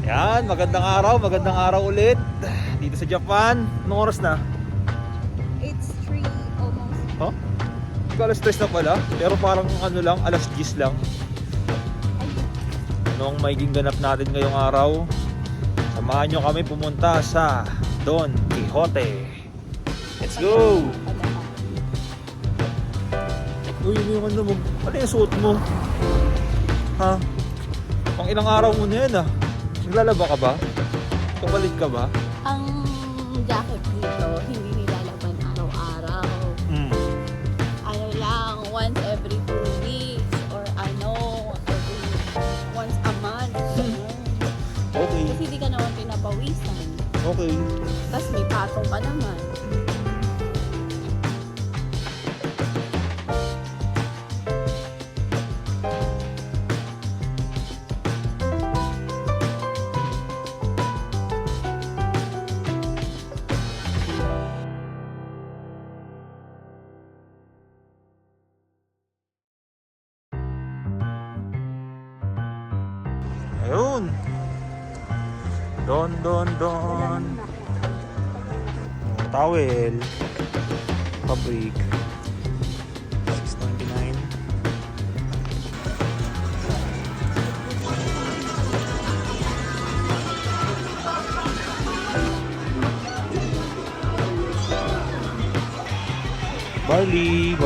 Yan, magandang araw ulit dito sa Japan. Anong oras na? It's 3 almost. Huh? Alas 3 na pala, pero parang ano lang, alas 10 lang. Anong magiging ganap natin ngayong araw? Samahan nyo kami pumunta sa Don Quijote. Let's go! Uy, yung ano mo? Ano yung suot mo? Ha? Pang ilang araw mo na yan ah. Naglalaba ka ba? Papalit ka ba? Ang jacket dito, hindi nilalaban araw-araw. Ano lang, once every 2 weeks or once a month. Okay. Kasi hindi ka naman pinapawisan. Okay. Tapos may patong ka naman. Ayun. Don. Towel. Fabric. $6.99. Barley.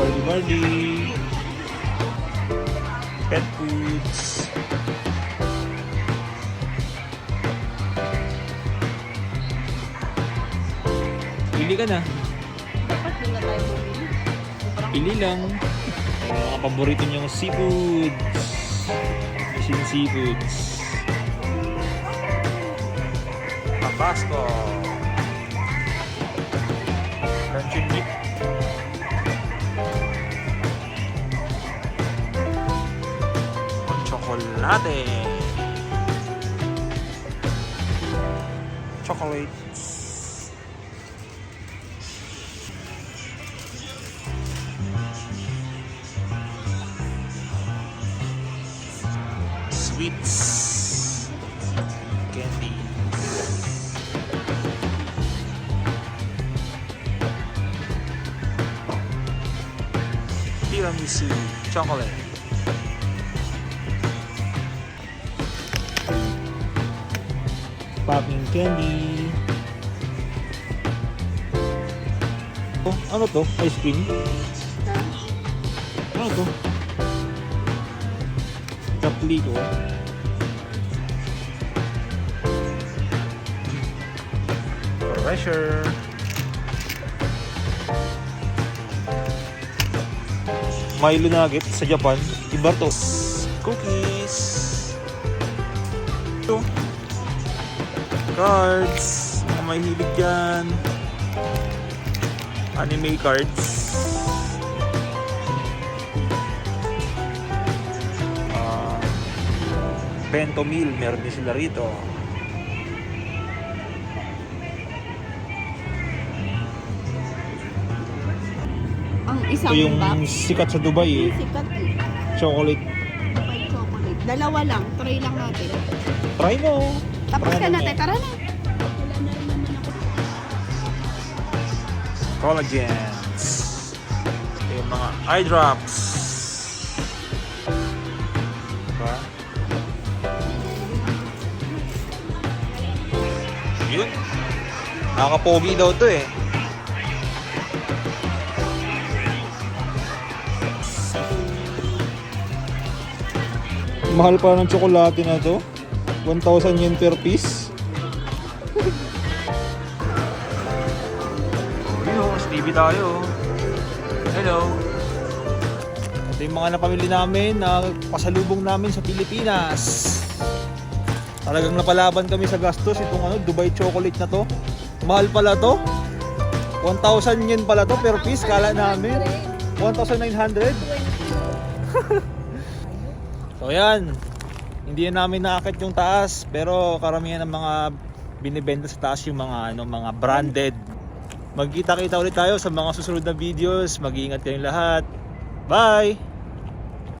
Pet foods. Pili ka na. Dapat din na tayo bumili. Pili lang. Yung mga paborito niyong seafoods. Machine seafoods. Tabasco. Luncheon meat. Chocolate. Chocolates. Sweets, candy, tiramisu, chocolate, popping candy. Oh, ano to? Ice cream? Ano to? Kaplito. Pressure. Milo nugget sa Japan. Iba to. Cookies. Ito. Cards. Mga may hilig dyan. Anime cards. Bento meal, meron din sila rito. Ang isang Ito yung box. sikat sa Dubai eh. Sikat eh. Chocolate. Dubai chocolate. Dalawa lang. Try lang natin. Try mo. Tapos Try ka mo natin. yan. Tara na. Wala na rin naman ako. Collagens. Ito yung mga eye drops. Diba? Yun. Nakakapogi daw to eh. Mahal pa ng tsokolate na to. 1,000 yen per piece. Hello, Stevie tayo. Hello. Ito yung mga napamili namin na pasalubong namin sa Pilipinas. Talagang napalaban kami sa gastos itong Dubai chocolate na to. Mahal pala to. 1,000 yen pala to per piece. Kala namin 1,900. So yan. Hindi na namin naakit yung taas, pero karamihan ng mga binibenta sa taas yung mga branded. Magkita-kita ulit tayo sa mga susunod na videos. Mag-iingat kayong lahat. Bye!